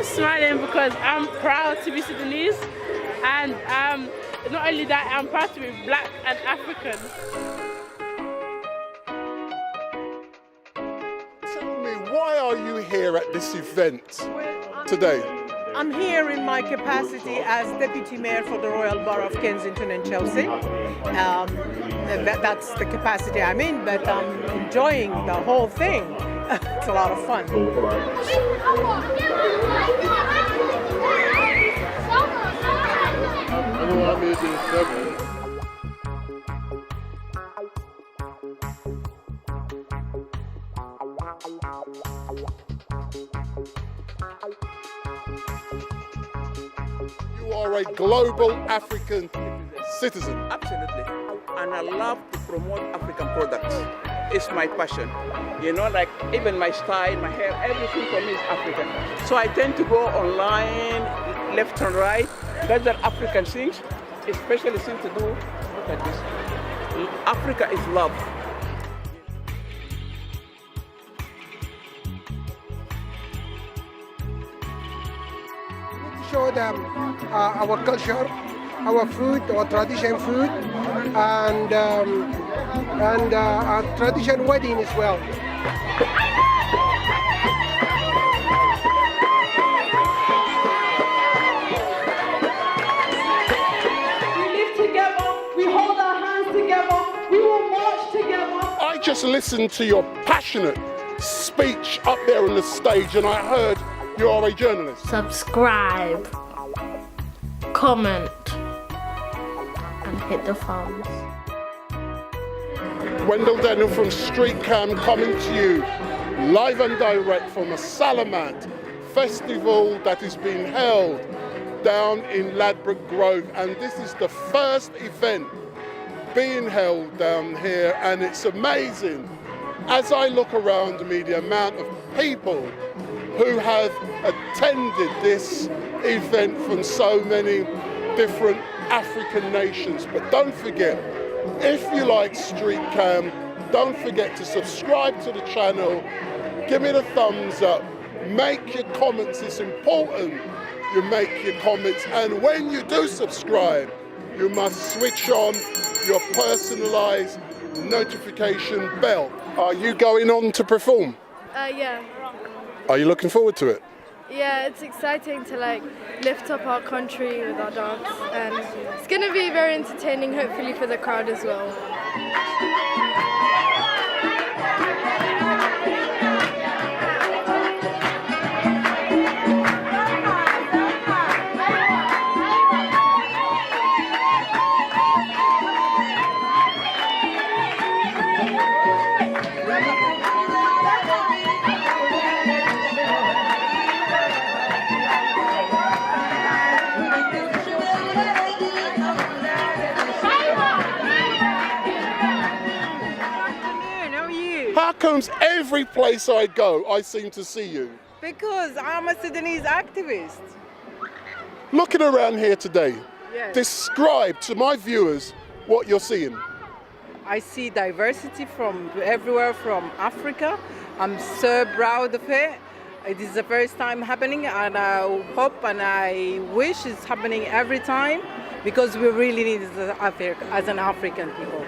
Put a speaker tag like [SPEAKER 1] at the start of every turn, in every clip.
[SPEAKER 1] I'm smiling because I'm proud to be Sudanese, and not only that, I'm proud to be black and African.
[SPEAKER 2] Tell me, why are you here at this event today?
[SPEAKER 3] I'm here in my capacity as Deputy Mayor for the Royal Borough of Kensington and Chelsea. That's the capacity I'm in, but I'm enjoying the whole thing. It's a lot of fun.
[SPEAKER 2] You are a global African citizen.
[SPEAKER 4] Absolutely. And I love to promote African products. It's my passion. You know, like even my style, my hair, everything for me is African. So I tend to go online, left and right, gather African things, especially things to do. Look at this. Africa is love.
[SPEAKER 5] Show them our culture, our food, our tradition food, and our tradition wedding as well.
[SPEAKER 6] We live together, we hold our hands together, we will march together.
[SPEAKER 2] I just listened to your passionate speech up there on the stage, and I heard you are a journalist.
[SPEAKER 7] Subscribe, comment, and hit the thumbs.
[SPEAKER 2] Wendell Daniel from Street Cam coming to you live and direct from a Salamat Festival that is being held down in Ladbroke Grove, and this is the first event being held down here, and it's amazing as I look around me the amount of people who have attended this event from so many different African nations. But don't forget, if you like Street Cam, don't forget to subscribe to the channel, give me the thumbs up, make your comments. It's important you make your comments, and when you do subscribe, you must switch on your personalized notification bell. Are you going on to perform?
[SPEAKER 7] Yeah.
[SPEAKER 2] Are you looking forward to it?
[SPEAKER 7] Yeah, it's exciting to lift up our country with our dance, and it's going to be very entertaining, hopefully for the crowd as well.
[SPEAKER 2] How comes every place I go, I seem to see you?
[SPEAKER 3] Because I'm a Sudanese activist.
[SPEAKER 2] Looking around here today,
[SPEAKER 3] Yes.
[SPEAKER 2] describe to my viewers what you're seeing.
[SPEAKER 3] I see diversity from everywhere from Africa. I'm so proud of it. It is the first time happening, and I hope and I wish it's happening every time, because we really need it as an African people.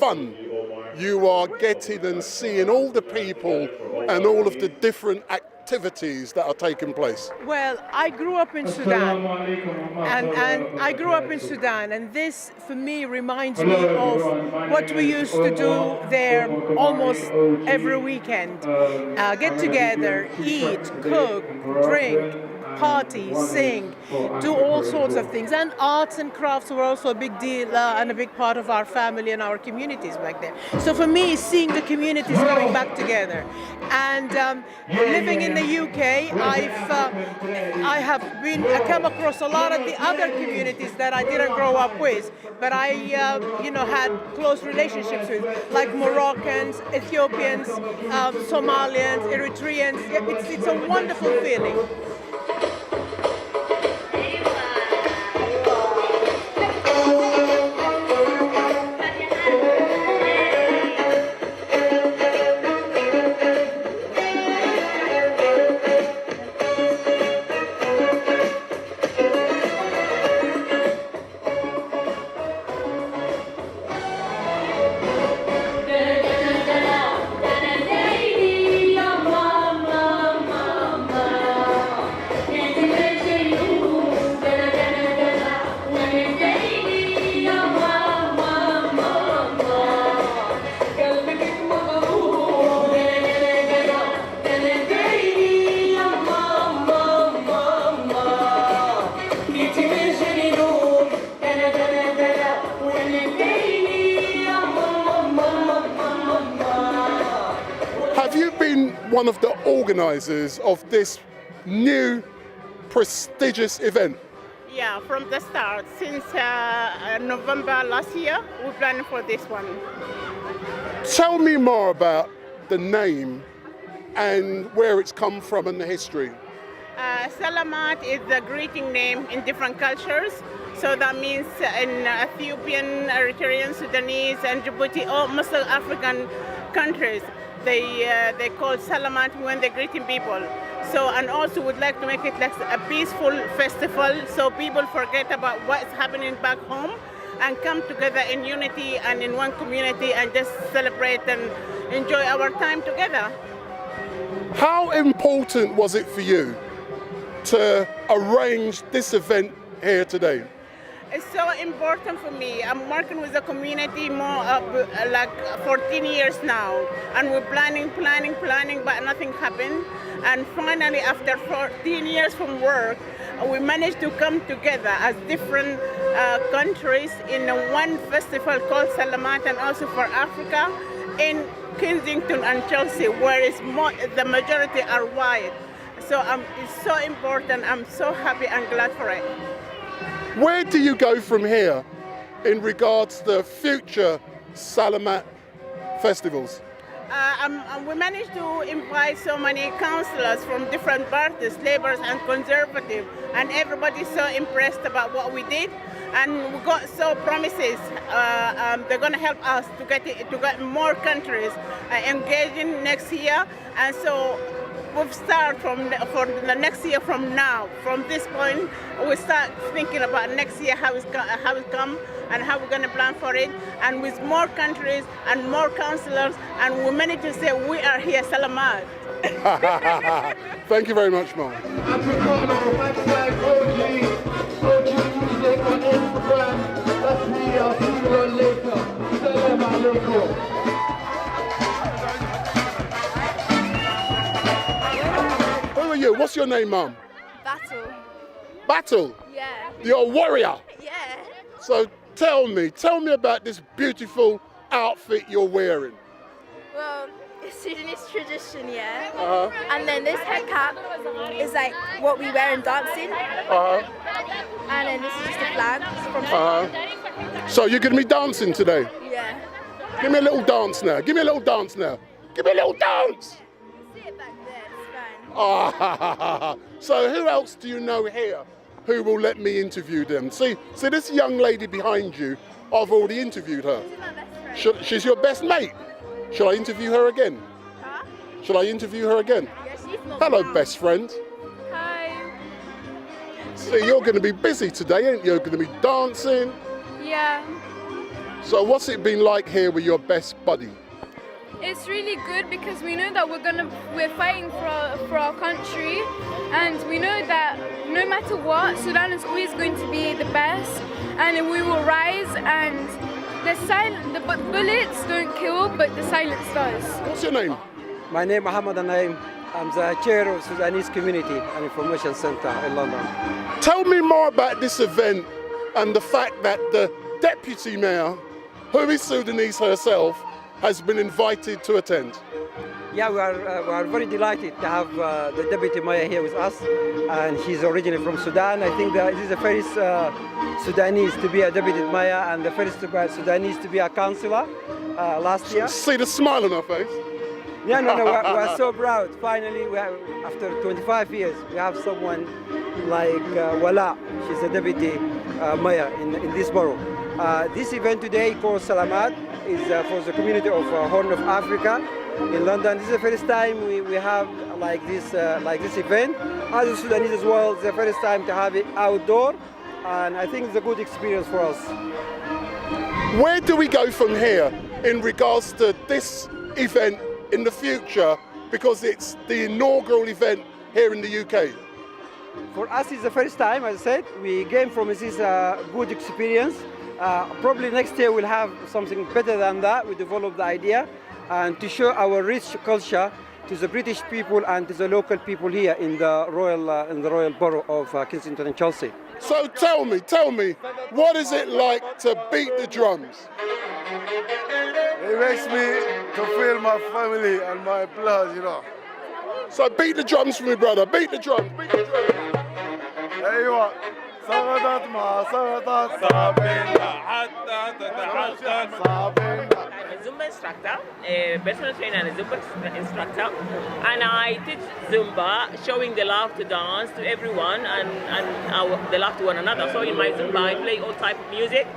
[SPEAKER 2] fun you are getting and seeing all the people and all of the different activities that are taking place?
[SPEAKER 8] Well, I grew up in Sudan, and I grew up in Sudan, and this for me reminds me of what we used to do there almost every weekend. Get together, eat, cook, drink, party, sing, do all sorts of things. And arts and crafts were also a big deal and a big part of our family and our communities back then. So for me, seeing the communities coming back together, and living in the UK, I have come across a lot of the other communities that I didn't grow up with, but I had close relationships with, like Moroccans, Ethiopians, Somalians, Eritreans. It's a wonderful feeling.
[SPEAKER 2] Have you been one of the organisers of this new prestigious event?
[SPEAKER 1] Yeah, from the start. Since November last year, we're planning for this one.
[SPEAKER 2] Tell me more about the name and where it's come from and the history.
[SPEAKER 1] Salamat is the greeting name in different cultures. So that means in Ethiopian, Eritrean, Sudanese, and Djibouti, all most African countries, they call Salamat when they're greeting people. So, and also would like to make it like a peaceful festival, so people forget about what's happening back home and come together in unity and in one community and just celebrate and enjoy our time together.
[SPEAKER 2] How important was it for you to arrange this event here today?
[SPEAKER 1] It's so important for me. I'm working with the community more like 14 years now, and we're planning, but nothing happened. And finally, after 14 years from work, we managed to come together as different countries in one festival called Salamat, and also for Africa in Kensington and Chelsea, where the majority are white. So it's so important. I'm so happy and glad for it.
[SPEAKER 2] Where do you go from here in regards to the future Salamat festivals?
[SPEAKER 1] We managed to invite so many councillors from different parties, Labour and Conservative, and everybody's so impressed about what we did. And we got so promises. They're going to help us to get more countries engaging next year, and so we'll start for the next year from now. From this point, we start thinking about next year how it come and how we're going to plan for it, and with more countries and more councillors, and we managed to say we are here, Salamat.
[SPEAKER 2] Thank you very much, Mom. Who are you? What's your name, Mum?
[SPEAKER 7] Battle.
[SPEAKER 2] Battle?
[SPEAKER 7] Yeah.
[SPEAKER 2] You're a warrior?
[SPEAKER 7] Yeah.
[SPEAKER 2] So tell me about this beautiful outfit you're wearing.
[SPEAKER 7] Well, it's Sudanese tradition, yeah.
[SPEAKER 2] Uh-huh.
[SPEAKER 7] And then this head cap is like what we wear in dancing.
[SPEAKER 2] Uh-huh.
[SPEAKER 7] And then this is just a flag from
[SPEAKER 2] Uh-huh. So you're going to be dancing today?
[SPEAKER 7] Yeah.
[SPEAKER 2] Give me a little dance now. Give me a little dance now. Give me a little dance.
[SPEAKER 7] See it back there, it's fine.
[SPEAKER 2] Ah, so who else do you know here who will let me interview them? See this young lady behind you, I've already interviewed her.
[SPEAKER 7] She's my best friend.
[SPEAKER 2] She's your best mate. Shall I interview her again?
[SPEAKER 7] Huh?
[SPEAKER 2] Shall I interview her again?
[SPEAKER 7] Yeah, she's my
[SPEAKER 2] Hello,
[SPEAKER 7] mom.
[SPEAKER 2] best friend.
[SPEAKER 7] Hi.
[SPEAKER 2] See, you're going to be busy today, ain't you? You're going to be dancing.
[SPEAKER 7] Yeah.
[SPEAKER 2] So what's it been like here with your best buddy?
[SPEAKER 7] It's really good because we know that we're fighting for our country, and we know that no matter what, Sudan is always going to be the best, and we will rise. And the bullets don't kill, but the silence does.
[SPEAKER 2] What's your name?
[SPEAKER 9] My name is Mohammed Naim. I'm the chair of Sudanese Community and Information Center in London.
[SPEAKER 2] Tell me more about this event and the fact that the deputy mayor, who is Sudanese herself, has been invited to attend.
[SPEAKER 9] Yeah, we are very delighted to have the deputy mayor here with us, and he's originally from Sudan. I think that this is the first Sudanese to be a deputy mayor and the first Sudanese to be a councillor last year.
[SPEAKER 2] See the smile on her face?
[SPEAKER 9] Yeah, no, we're so proud. Finally, after 25 years, we have someone like Wala. She's a deputy mayor in this borough. This event today called Salamat is for the community of Horn of Africa in London. This is the first time we have like this event. As a Sudanese as well, it's the first time to have it outdoor, and I think it's a good experience for us.
[SPEAKER 2] Where do we go from here in regards to this event in the future, because it's the inaugural event here in the UK?
[SPEAKER 9] For us, it's the first time, as I said. We gain from this good experience. Probably next year we'll have something better than that. We develop the idea and to show our rich culture to the British people and to the local people here in the royal borough of Kensington and Chelsea.
[SPEAKER 2] So tell me, what is it like to beat the drums?
[SPEAKER 10] It makes me to feel my family and my blood, you know.
[SPEAKER 2] So beat the drums for me, brother. Beat the drums. Beat the drums.
[SPEAKER 10] There you are. سقطت ما سقطت صابنا حتى تتعشق صابنا.
[SPEAKER 11] I'm a Zumba instructor, a personal trainer and a Zumba instructor, and I teach Zumba, showing the love to dance to everyone and the love to one another. So in my Zumba, I play all type of music,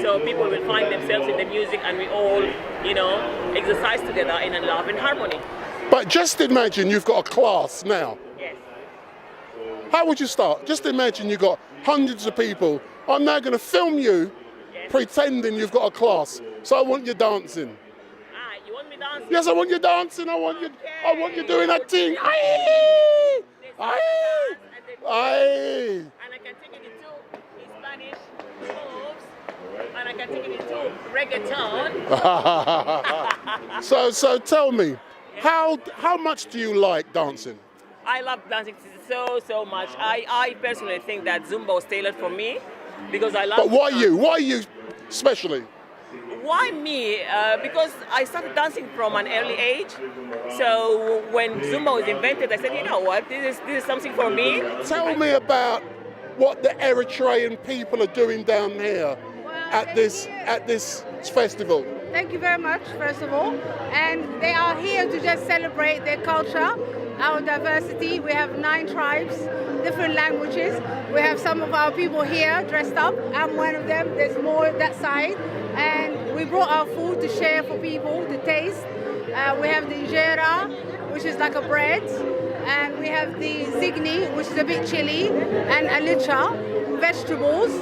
[SPEAKER 11] so people will find themselves in the music, and we all, exercise together in a love and harmony.
[SPEAKER 2] But just imagine you've got a class now.
[SPEAKER 11] Yes.
[SPEAKER 2] How would you start? Just imagine you've got hundreds of people. I'm now going to film you pretending you've got a class. So I want you dancing.
[SPEAKER 11] You want me dancing?
[SPEAKER 2] Yes, I want you dancing. I want you doing that thing. Aye. Aye. Aye.
[SPEAKER 11] And I can take it into Spanish moves, and I can take it into reggaeton.
[SPEAKER 2] So tell me, how much do you like dancing?
[SPEAKER 11] I love dancing so much. I personally think that Zumba was tailored for me because I love.
[SPEAKER 2] But why you? Why you especially?
[SPEAKER 11] Why me? Because I started dancing from an early age. So when Zumba was invented, I said, you know what, this is something for me.
[SPEAKER 2] Tell me about what the Eritrean people are doing down here at this festival.
[SPEAKER 12] Thank you very much, first of all. And they are here to just celebrate their culture, our diversity. We have 9 tribes, different languages. We have some of our people here dressed up. I'm one of them. There's more that side. And we brought our food to share for people to taste. We have the injera, which is like a bread. And we have the zigni, which is a bit chili, and alicha, vegetables,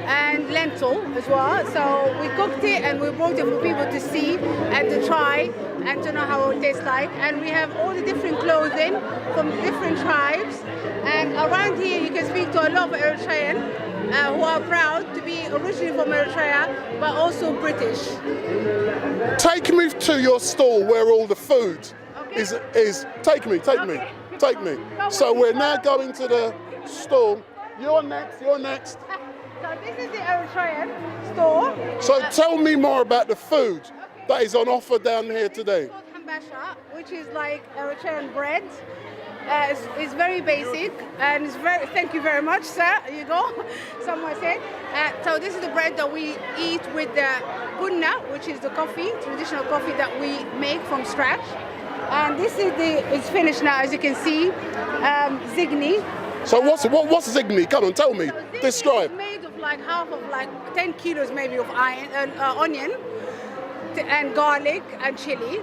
[SPEAKER 12] and lentil as well. So we cooked it and we brought it for people to see and to try and to know how it tastes like. And we have all the different clothing from different tribes. And around here you can speak to a lot of Eritrean who are proud to be originally from Eritrea, but also British.
[SPEAKER 2] Take me to your stall where all the food is. Take me. So we're now going to the stall. You're next.
[SPEAKER 12] So this is the Eritrean store.
[SPEAKER 2] So tell me more about the food that is on offer down here today.
[SPEAKER 12] It's called hambasha, which is like Eritrean bread. It's very basic and it's very. Thank you very much, sir. You go. Someone said. So this is the bread that we eat with the bunna, which is the coffee, traditional coffee that we make from scratch. And this is it's finished now, as you can see. Zigni.
[SPEAKER 2] So what's zigni? Come on, tell me.
[SPEAKER 12] So
[SPEAKER 2] Describe.
[SPEAKER 12] It's made of like half of 10 kilos maybe of onion and garlic and chili.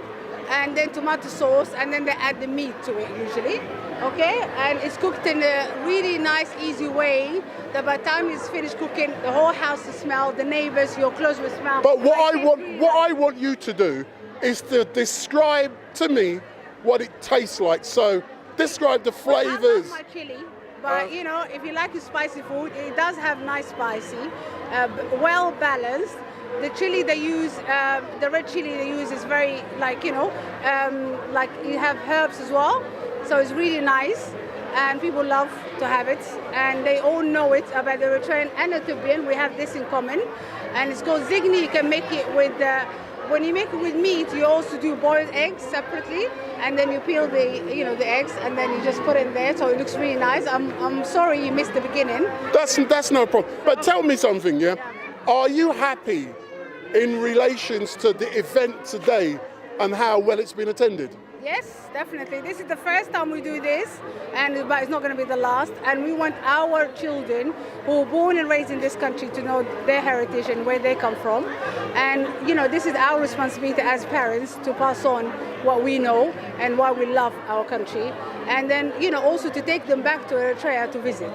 [SPEAKER 12] and then tomato sauce, and then they add the meat to it usually. Okay, and it's cooked in a really nice, easy way that by the time it's finished cooking, the whole house will smell, the neighbors, your clothes will smell.
[SPEAKER 2] But what I want you to do is to describe to me what it tastes like. So describe the flavors.
[SPEAKER 12] I love my chili, but you know, if you like your spicy food, it does have nice spicy, well balanced. The chili they use, the red chili they use is very like, you know, like you have herbs as well. So it's really nice, and people love to have it, and they all know it about the Eritrean and Ethiopian. We have this in common, and it's called zigni. You can make it with, when you make it with meat, you also do boiled eggs separately, and then you peel the eggs, and then you just put it in there, so it looks really nice. I'm sorry you missed the beginning.
[SPEAKER 2] That's no problem. But tell me something, yeah? Are you happy in relations to the event today and how well it's been attended?
[SPEAKER 12] Yes, definitely. This is the first time we do this, but it's not going to be the last. And we want our children who are born and raised in this country to know their heritage and where they come from. And, you know, this is our responsibility as parents to pass on what we know and why we love our country. And then, you know, also to take them back to Eritrea to visit.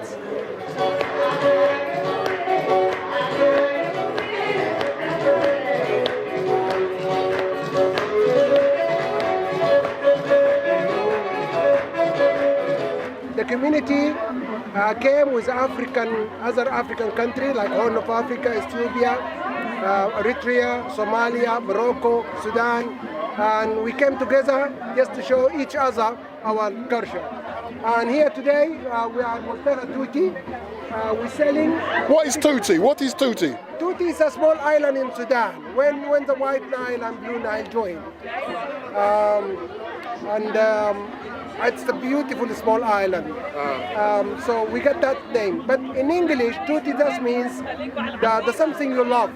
[SPEAKER 5] The community came with other African countries like Horn of Africa, Ethiopia, Eritrea, Somalia, Morocco, Sudan, and we came together just to show each other our culture. And here today we are at Montana Tuti. We're selling.
[SPEAKER 2] What is Tuti? What is Tuti?
[SPEAKER 5] Tuti is a small island in Sudan. When the White Nile and Blue Nile join, it's a beautiful small island. So we got that name. But in English, Tuti just means the something you love,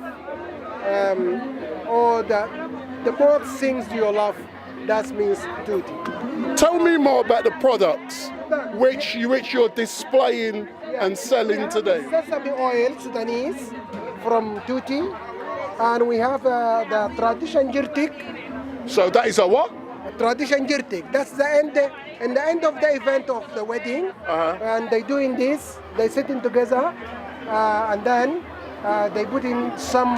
[SPEAKER 5] or the both things you love. That means Tuti.
[SPEAKER 2] Tell me more about the products which you're displaying and selling today.
[SPEAKER 5] Sesame oil, Sudanese, from Tuti, and we have the tradition Djbutiian.
[SPEAKER 2] So that is a what?
[SPEAKER 5] Tradition Djbutiian. That's the end. In the end of the event of the wedding, and they doing this. They sitting together, and then they put in some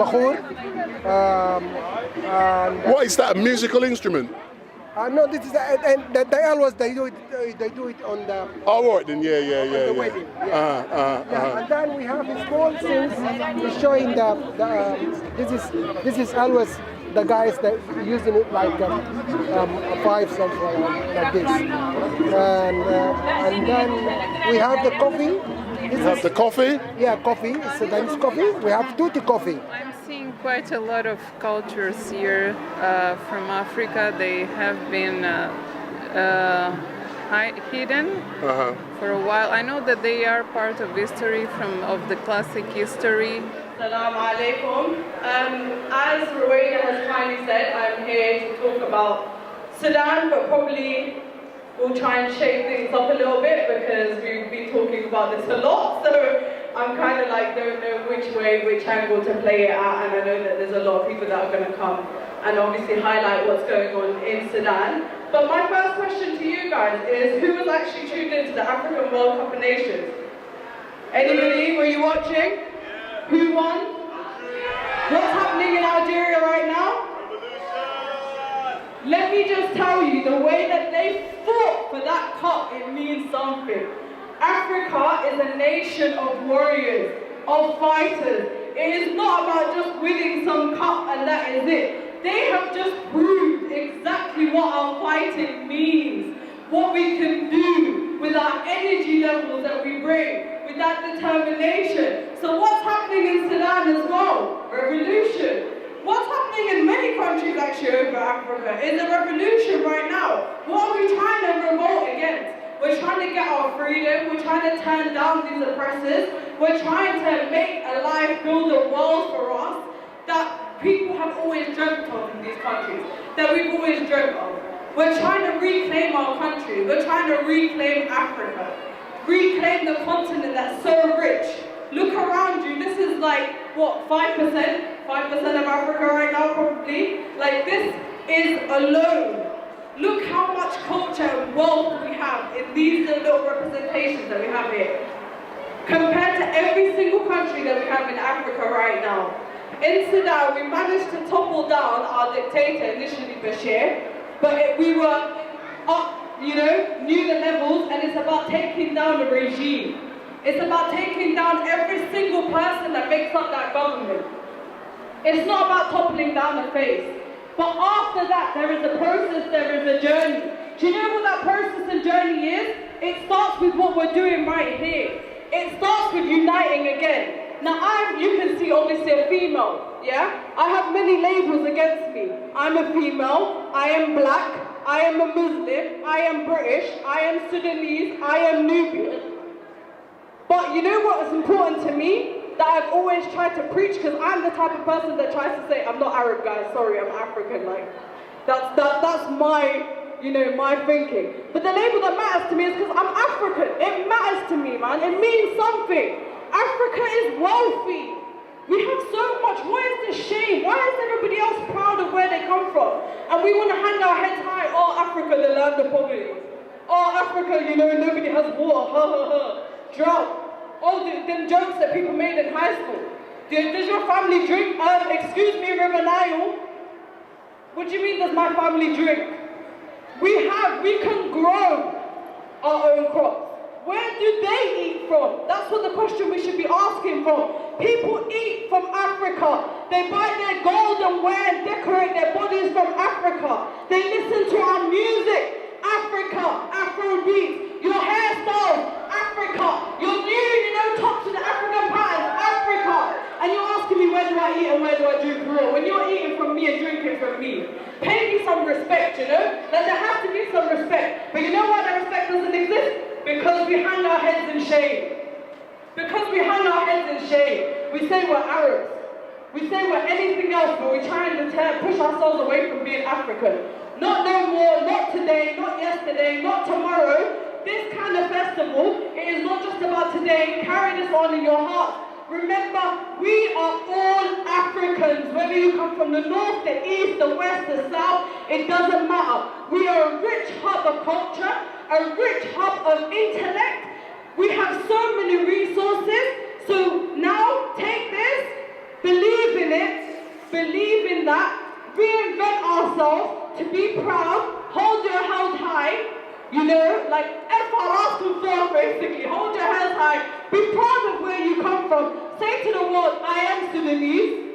[SPEAKER 5] bakhur.
[SPEAKER 2] What is that? A musical instrument?
[SPEAKER 5] No, this is they always they do it on the.
[SPEAKER 2] Oh, right then, yeah.
[SPEAKER 5] The wedding. And then we have small things. We're showing this is always the guys that using it like five something like this. And then we have the coffee.
[SPEAKER 2] You have the coffee?
[SPEAKER 5] Yeah, coffee. It's a Danish coffee. We have Tuti coffee.
[SPEAKER 3] I'm seeing quite a lot of cultures here from Africa. They have been hidden for a while. I know that they are part of history, of the classic history.
[SPEAKER 6] Salamat alaikum. As Rowena has kindly said, I'm here to talk about Sudan, but probably we'll try and shake things up a little bit because we've been talking about this a lot. So I'm kind of like don't know which angle to play it at, and I know that there's a lot of people that are going to come and obviously highlight what's going on in Sudan. But my first question to you guys is, who was actually tuned into the African World Cup of Nations? Anybody? Were you watching? Who won? What's happening in Algeria right now? Let me just tell you, the way that they fought for that cup, it means something. Africa is a nation of warriors, of fighters. It is not about just winning some cup and that is it. They have just proved exactly what our fighting means, what we can do with our energy levels that we bring, with that determination. So what's happening in Sudan as well? Revolution. What's happening in many countries actually over Africa is a revolution right now. What are we trying to revolt against? We're trying to get our freedom, we're trying to turn down these oppressors, we're trying to make a life, build a world for us that people have always dreamt of in these countries, that we've always dreamt of. We're trying to reclaim our country, we're trying to reclaim Africa, reclaim the continent that's so rich. Look around you, this is like, what, 5%? 5% of Africa right now, probably. Like, this is alone. Look how much culture and wealth we have in these little representations that we have here. Compared to every single country that we have in Africa right now. In Sudan, we managed to topple down our dictator, initially Bashir, but we were up, you know, knew the levels, and it's about taking down the regime. It's about taking down every single person that makes up that government. It's not about toppling down a face. But after that, there is a process, there is a journey. Do you know what that process and journey is? It starts with what we're doing right here. It starts with uniting again. Now you can see obviously a female, yeah? I have many labels against me. I'm a female, I am black, I am a Muslim, I am British, I am Sudanese, I am Nubian. But you know what is important to me? That I've always tried to preach, because I'm the type of person that tries to say, I'm not Arab, guys, sorry, I'm African, like, that's my, you know, my thinking. But the label that matters to me is because I'm African. It matters to me, man, it means something. Africa is wealthy. We have so much, why is this shame? Why is everybody else proud of where they come from? And we want to hang our heads high, oh, Africa, the land of poverty. Oh, Africa, you know, nobody has water, ha ha ha. Drought. All the jokes that people made in high school. Does your family drink? Excuse me, River Nile. What do you mean does my family drink? We can grow our own crops. Where do they eat from? That's what the question we should be asking from. People eat from Africa. They buy their gold and wear and decorate their bodies from Africa. They listen to our music. Africa, Afrobeat, your hairstyles, Africa, your new, you know, tops with the African patterns, Africa. And you're asking me where do I eat and where do I drink raw? When you're eating from me and drinking from me, pay me some respect, you know? Like, there has to be some respect. But you know why that respect doesn't exist? Because we hang our heads in shame. Because we hang our heads in shame. We say we're Arabs. We say we're anything else, but we're trying to push ourselves away from being African. Not no more, not today, not yesterday, not tomorrow. This kind of festival, it is not just about today. Carry this on in your heart. Remember, we are all Africans. Whether you come from the north, the east, the west, the south, it doesn't matter. We are a rich hub of culture, a rich hub of intellect. We have so many resources. So now, take this, believe in it, believe in that, reinvent ourselves, to be proud, hold your head high, you know, like F-R-A-S-T-U-F, basically, hold your head high, be proud of where you come from, say to the world, I am Sudanese,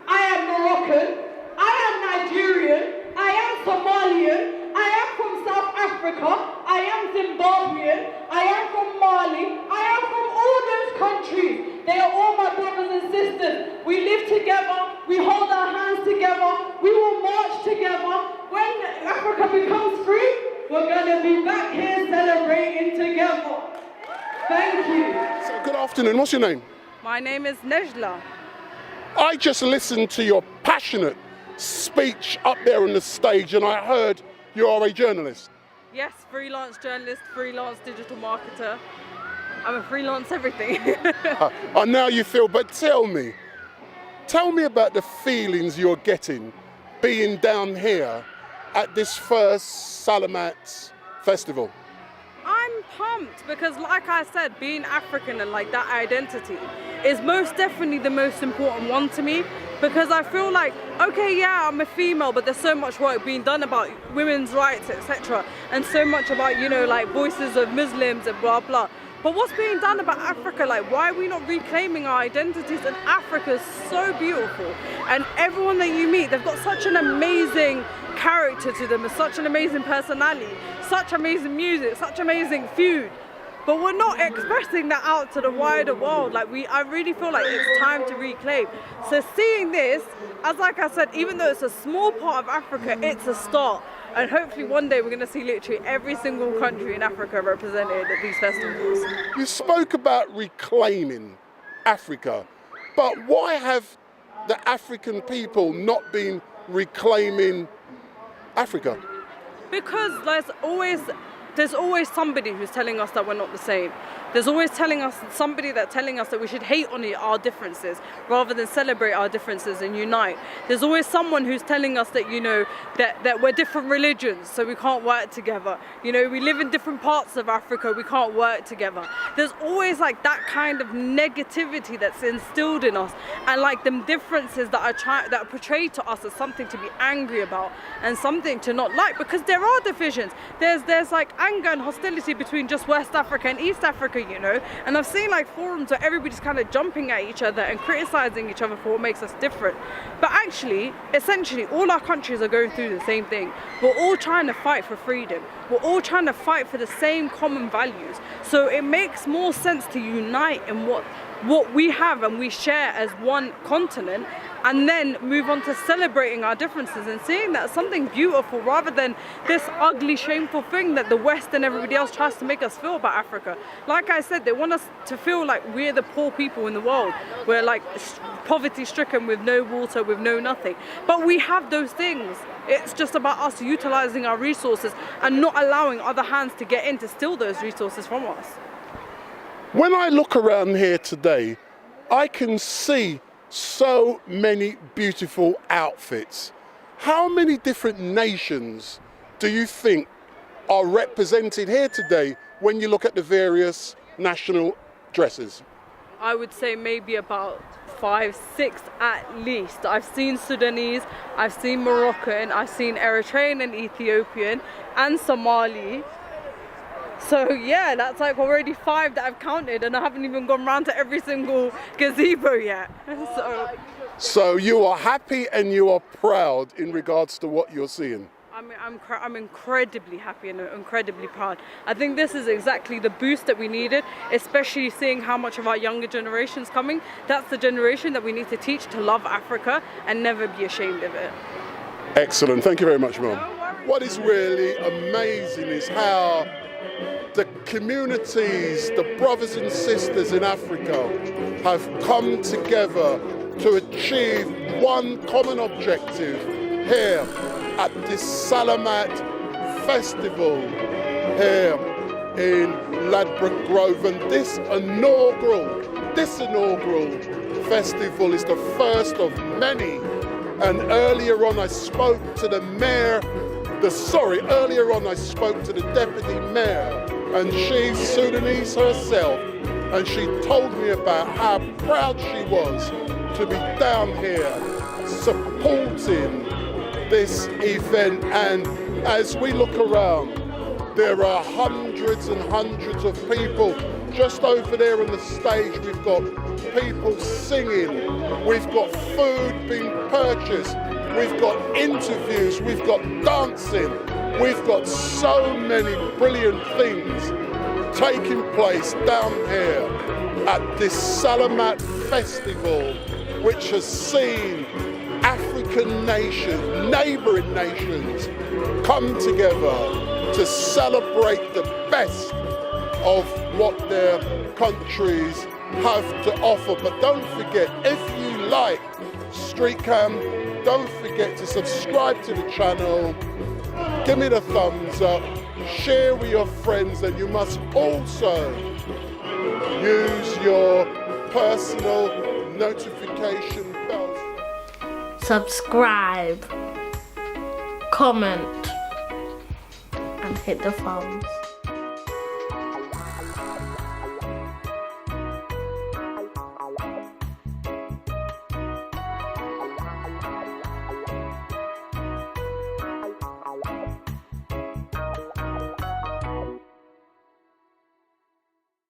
[SPEAKER 6] I am Moroccan, I am Nigerian, I am Somalian, I am from South Africa, I am Zimbabwean, I am from Mali, I am from all those countries. They are all my brothers and sisters. We live together, we hold our hands together, we will march together. When Africa becomes free, we're going to be back here celebrating together. Thank you.
[SPEAKER 2] So, good afternoon, what's your name?
[SPEAKER 3] My name is Nejla.
[SPEAKER 2] I just listened to your passionate speech up there on the stage and I heard you are a journalist.
[SPEAKER 3] Yes, freelance journalist, freelance digital marketer. I'm a freelance everything.
[SPEAKER 2] And now you feel, but tell me about the feelings you're getting being down here at this first Salamat Festival.
[SPEAKER 3] I'm pumped because, like I said, being African and like that identity is most definitely the most important one to me, because I feel like, okay, yeah, I'm a female, but there's so much work being done about women's rights, etc., and so much about, you know, like voices of Muslims and blah blah. But what's being done about Africa? Like, why are we not reclaiming our identities? And Africa is so beautiful, and everyone that you meet, they've got such an amazing character to them, and such an amazing personality, such amazing music, such amazing food. But we're not expressing that out to the wider world. Like, I really feel like it's time to reclaim. So seeing this, as like I said, even though it's a small part of Africa, it's a start. And hopefully one day we're going to see literally every single country in Africa represented at these festivals.
[SPEAKER 2] You spoke about reclaiming Africa, but why have the African people not been reclaiming Africa?
[SPEAKER 3] Because there's always somebody who's telling us that we're not the same. There's always somebody that's telling us that we should hate on our differences rather than celebrate our differences and unite. There's always someone who's telling us that, you know, that we're different religions, so we can't work together. You know, we live in different parts of Africa, we can't work together. There's always like that kind of negativity that's instilled in us, and like them differences that are portrayed to us as something to be angry about and something to not like, because there are divisions. There's like anger and hostility between just West Africa and East Africa, you know, and I've seen like forums where everybody's kind of jumping at each other and criticizing each other for what makes us different. But actually, essentially, all our countries are going through the same thing. We're all trying to fight for freedom. We're all trying to fight for the same common values. So it makes more sense to unite in what we have and we share as one continent, and then move on to celebrating our differences and seeing that as something beautiful rather than this ugly, shameful thing that the West and everybody else tries to make us feel about Africa. Like I said, they want us to feel like we're the poor people in the world. We're like poverty-stricken with no water, with no nothing. But we have those things. It's just about us utilizing our resources and not allowing other hands to get in to steal those resources from us.
[SPEAKER 2] When I look around here today, I can see so many beautiful outfits. How many different nations do you think are represented here today when you look at the various national dresses?
[SPEAKER 3] I would say maybe about 5, 6 at least. I've seen Sudanese, I've seen Moroccan, I've seen Eritrean and Ethiopian and Somali. So yeah, that's like already 5 that I've counted, and I haven't even gone round to every single gazebo yet.
[SPEAKER 2] So you are happy and you are proud in regards to what you're seeing?
[SPEAKER 3] I'm incredibly happy and incredibly proud. I think this is exactly the boost that we needed, especially seeing how much of our younger generation's coming. That's the generation that we need to teach to love Africa and never be ashamed of it.
[SPEAKER 2] Excellent, thank you very much, Mum. What is really amazing is how the communities, the brothers and sisters in Africa have come together to achieve one common objective here at this Salamat Festival here in Ladbroke Grove. And this inaugural festival is the first of many. And earlier on I spoke to the deputy mayor, and she's Sudanese herself, and she told me about how proud she was to be down here supporting this event. And as we look around, there are hundreds and hundreds of people. Just over there on the stage, we've got people singing, we've got food being purchased, we've got interviews, we've got dancing, we've got so many brilliant things taking place down here at this Salamat Festival, which has seen African nations, neighbouring nations, come together to celebrate the best of what their countries have to offer. But don't forget, if you like Street Cam, don't forget to subscribe to the channel, give me the thumbs up, share with your friends, and you must also use your personal notification bells.
[SPEAKER 13] Subscribe, comment, and hit the thumbs.